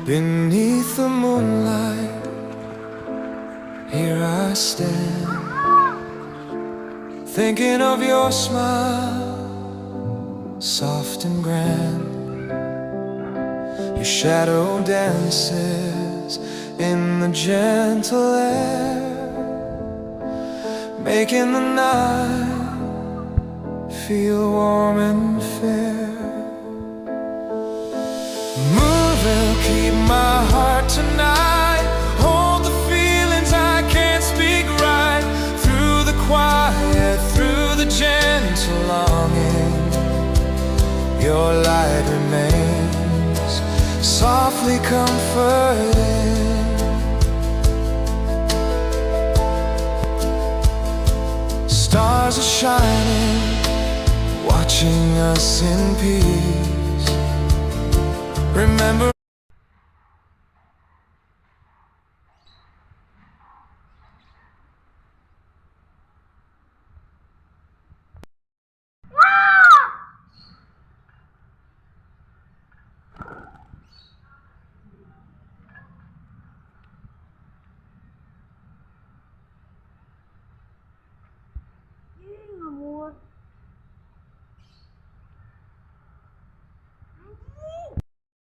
Beneath the moonlight, here I stand, thinking of your smile, soft and grand. Your shadow dances in the gentle air, making the night feel warm and fair. Moon will keep my heart tonight, hold the feelings I can't speak right. Through the quiet, through the gentle longing, your light remains softly comforting. Stars are shining, watching us in peace. Remember